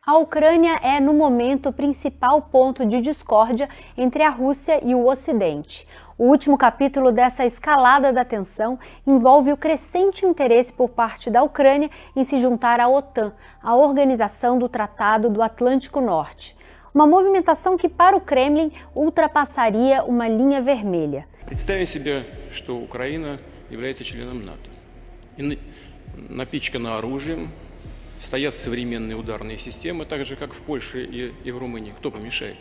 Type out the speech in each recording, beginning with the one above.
A Ucrânia é, no momento, o principal ponto de discórdia entre a Rússia e o Ocidente. O último capítulo dessa escalada da tensão envolve o crescente interesse por parte da Ucrânia em se juntar à OTAN, a Organização do Tratado do Atlântico Norte. Uma movimentação que, para o Kremlin, ultrapassaria uma linha vermelha. Представим себе, что Украина является членом НАТО. И напичкана оружием, стоят современные ударные системы, так же, как в Польше и в Румынии. Кто помешает?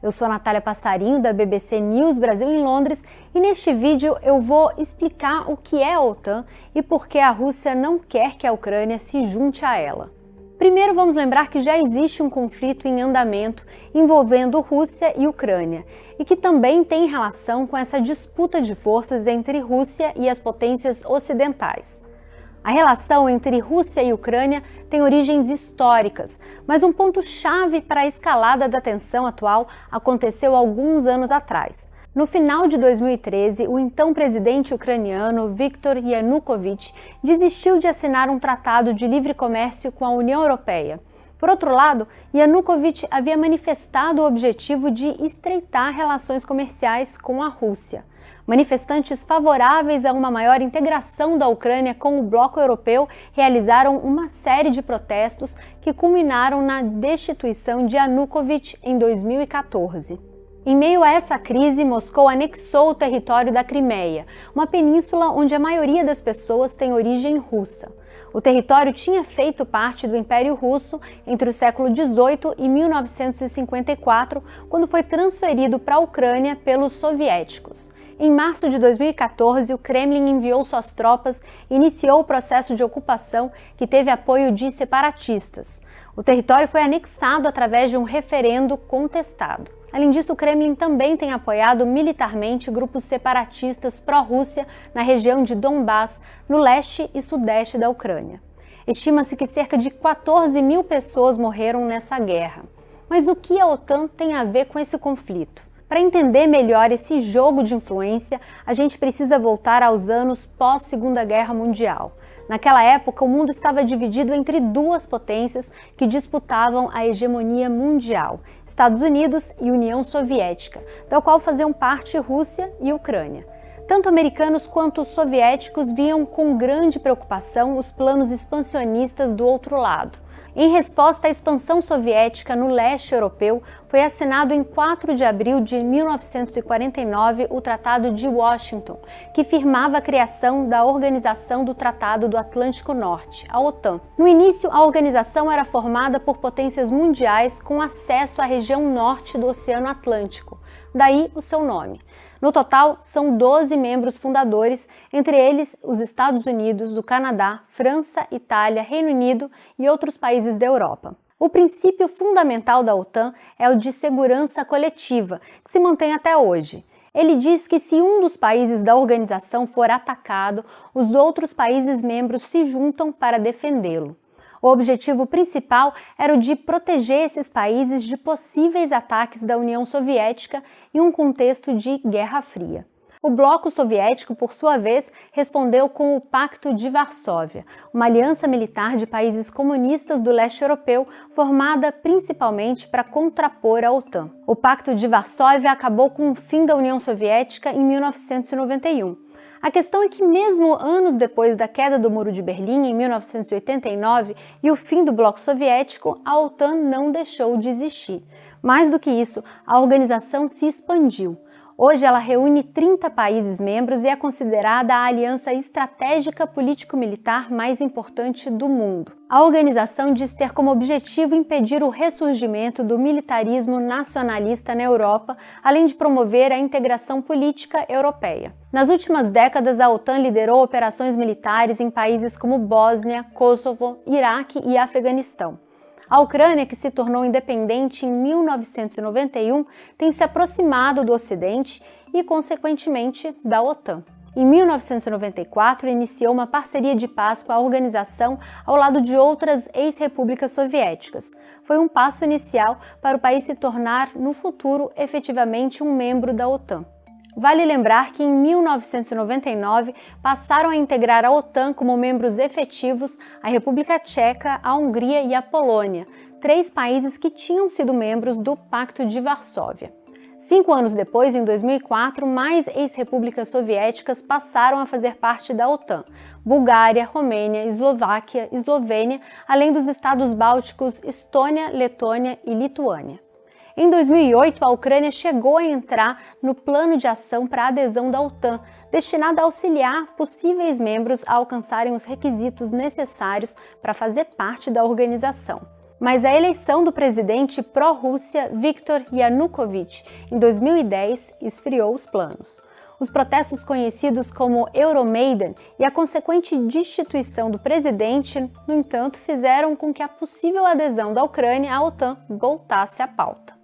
Eu sou a Natália Passarinho, da BBC News Brasil em Londres, e neste vídeo eu vou explicar o que é a OTAN e por que a Rússia não quer que a Ucrânia se junte a ela. Primeiro, vamos lembrar que já existe um conflito em andamento envolvendo Rússia e Ucrânia, e que também tem relação com essa disputa de forças entre Rússia e as potências ocidentais. A relação entre Rússia e Ucrânia tem origens históricas, mas um ponto-chave para a escalada da tensão atual aconteceu alguns anos atrás. No final de 2013, o então presidente ucraniano Viktor Yanukovych desistiu de assinar um tratado de livre comércio com a União Europeia. Por outro lado, Yanukovych havia manifestado o objetivo de estreitar relações comerciais com a Rússia. Manifestantes favoráveis a uma maior integração da Ucrânia com o bloco europeu realizaram uma série de protestos que culminaram na destituição de Yanukovych em 2014. Em meio a essa crise, Moscou anexou o território da Crimeia, uma península onde a maioria das pessoas tem origem russa. O território tinha feito parte do Império Russo entre o século XVIII e 1954, quando foi transferido para a Ucrânia pelos soviéticos. Em março de 2014, o Kremlin enviou suas tropas e iniciou o processo de ocupação que teve apoio de separatistas. O território foi anexado através de um referendo contestado. Além disso, o Kremlin também tem apoiado militarmente grupos separatistas pró-Rússia na região de Donbás, no leste e sudeste da Ucrânia. Estima-se que cerca de 14 mil pessoas morreram nessa guerra. Mas o que a OTAN tem a ver com esse conflito? Para entender melhor esse jogo de influência, a gente precisa voltar aos anos pós-Segunda Guerra Mundial. Naquela época, o mundo estava dividido entre duas potências que disputavam a hegemonia mundial, Estados Unidos e União Soviética, da qual faziam parte Rússia e Ucrânia. Tanto americanos quanto soviéticos viam com grande preocupação os planos expansionistas do outro lado. Em resposta à expansão soviética no leste europeu, foi assinado em 4 de abril de 1949 o Tratado de Washington, que firmava a criação da Organização do Tratado do Atlântico Norte, a OTAN. No início, a organização era formada por potências mundiais com acesso à região norte do Oceano Atlântico, daí o seu nome. No total, são 12 membros fundadores, entre eles os Estados Unidos, o Canadá, França, Itália, Reino Unido e outros países da Europa. O princípio fundamental da OTAN é o de segurança coletiva, que se mantém até hoje. Ele diz que se um dos países da organização for atacado, os outros países membros se juntam para defendê-lo. O objetivo principal era o de proteger esses países de possíveis ataques da União Soviética em um contexto de Guerra Fria. O bloco soviético, por sua vez, respondeu com o Pacto de Varsóvia, uma aliança militar de países comunistas do leste europeu formada principalmente para contrapor a OTAN. O Pacto de Varsóvia acabou com o fim da União Soviética em 1991. A questão é que mesmo anos depois da queda do Muro de Berlim, em 1989, e o fim do bloco soviético, a OTAN não deixou de existir. Mais do que isso, a organização se expandiu. Hoje ela reúne 30 países membros e é considerada a aliança estratégica político-militar mais importante do mundo. A organização diz ter como objetivo impedir o ressurgimento do militarismo nacionalista na Europa, além de promover a integração política europeia. Nas últimas décadas, a OTAN liderou operações militares em países como Bósnia, Kosovo, Iraque e Afeganistão. A Ucrânia, que se tornou independente em 1991, tem se aproximado do Ocidente e, consequentemente, da OTAN. Em 1994, iniciou uma parceria de paz com a organização ao lado de outras ex-repúblicas soviéticas. Foi um passo inicial para o país se tornar, no futuro, efetivamente um membro da OTAN. Vale lembrar que em 1999 passaram a integrar a OTAN como membros efetivos a República Tcheca, a Hungria e a Polônia. 3 países que tinham sido membros do Pacto de Varsóvia. 5 anos depois, em 2004, mais ex-repúblicas soviéticas passaram a fazer parte da OTAN: Bulgária, Romênia, Eslováquia, Eslovênia, além dos estados bálticos Estônia, Letônia e Lituânia. Em 2008, a Ucrânia chegou a entrar no Plano de Ação para a Adesão da OTAN, destinado a auxiliar possíveis membros a alcançarem os requisitos necessários para fazer parte da organização. Mas a eleição do presidente pró-Rússia Viktor Yanukovych em 2010 esfriou os planos. Os protestos conhecidos como Euromaidan e a consequente destituição do presidente, no entanto, fizeram com que a possível adesão da Ucrânia à OTAN voltasse à pauta.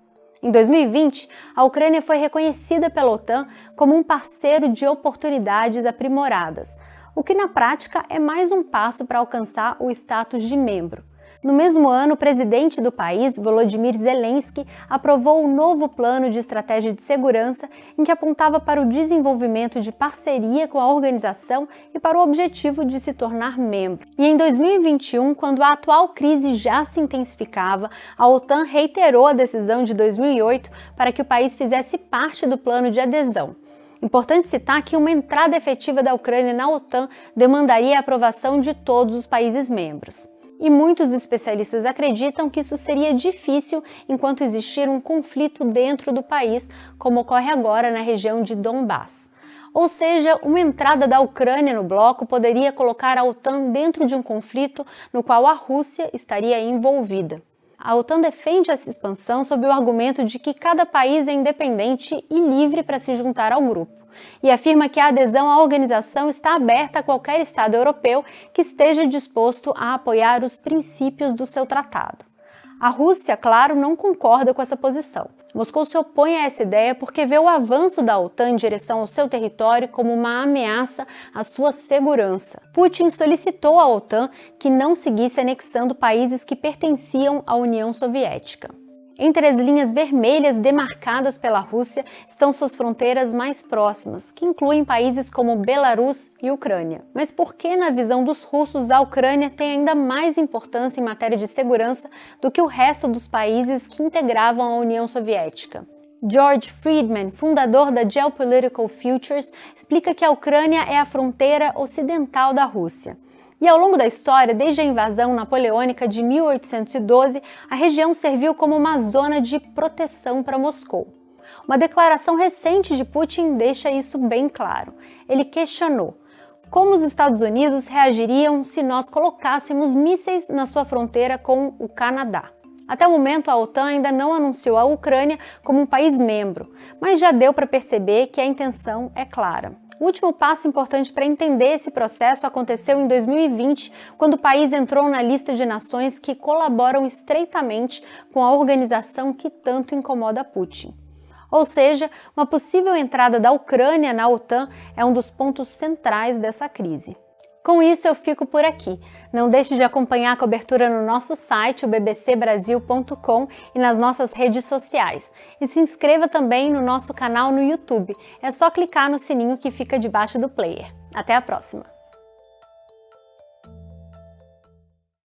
Em 2020, a Ucrânia foi reconhecida pela OTAN como um parceiro de oportunidades aprimoradas, o que na prática é mais um passo para alcançar o status de membro. No mesmo ano, o presidente do país, Volodymyr Zelensky, aprovou um novo plano de estratégia de segurança em que apontava para o desenvolvimento de parceria com a organização e para o objetivo de se tornar membro. E em 2021, quando a atual crise já se intensificava, a OTAN reiterou a decisão de 2008 para que o país fizesse parte do plano de adesão. Importante citar que uma entrada efetiva da Ucrânia na OTAN demandaria a aprovação de todos os países membros. E muitos especialistas acreditam que isso seria difícil enquanto existir um conflito dentro do país, como ocorre agora na região de Donbass. Ou seja, uma entrada da Ucrânia no bloco poderia colocar a OTAN dentro de um conflito no qual a Rússia estaria envolvida. A OTAN defende essa expansão sob o argumento de que cada país é independente e livre para se juntar ao grupo, e afirma que a adesão à organização está aberta a qualquer Estado europeu que esteja disposto a apoiar os princípios do seu tratado. A Rússia, claro, não concorda com essa posição. Moscou se opõe a essa ideia porque vê o avanço da OTAN em direção ao seu território como uma ameaça à sua segurança. Putin solicitou à OTAN que não seguisse anexando países que pertenciam à União Soviética. Entre as linhas vermelhas demarcadas pela Rússia estão suas fronteiras mais próximas, que incluem países como Belarus e Ucrânia. Mas por que, na visão dos russos, a Ucrânia tem ainda mais importância em matéria de segurança do que o resto dos países que integravam a União Soviética? George Friedman, fundador da Geopolitical Futures, explica que a Ucrânia é a fronteira ocidental da Rússia. E ao longo da história, desde a invasão napoleônica de 1812, a região serviu como uma zona de proteção para Moscou. Uma declaração recente de Putin deixa isso bem claro. Ele questionou como os Estados Unidos reagiriam se nós colocássemos mísseis na sua fronteira com o Canadá. Até o momento, a OTAN ainda não anunciou a Ucrânia como um país membro, mas já deu para perceber que a intenção é clara. O último passo importante para entender esse processo aconteceu em 2020, quando o país entrou na lista de nações que colaboram estreitamente com a organização que tanto incomoda Putin. Ou seja, uma possível entrada da Ucrânia na OTAN é um dos pontos centrais dessa crise. Com isso, eu fico por aqui. Não deixe de acompanhar a cobertura no nosso site, o bbcbrasil.com, e nas nossas redes sociais. E se inscreva também no nosso canal no YouTube. É só clicar no sininho que fica debaixo do player. Até a próxima!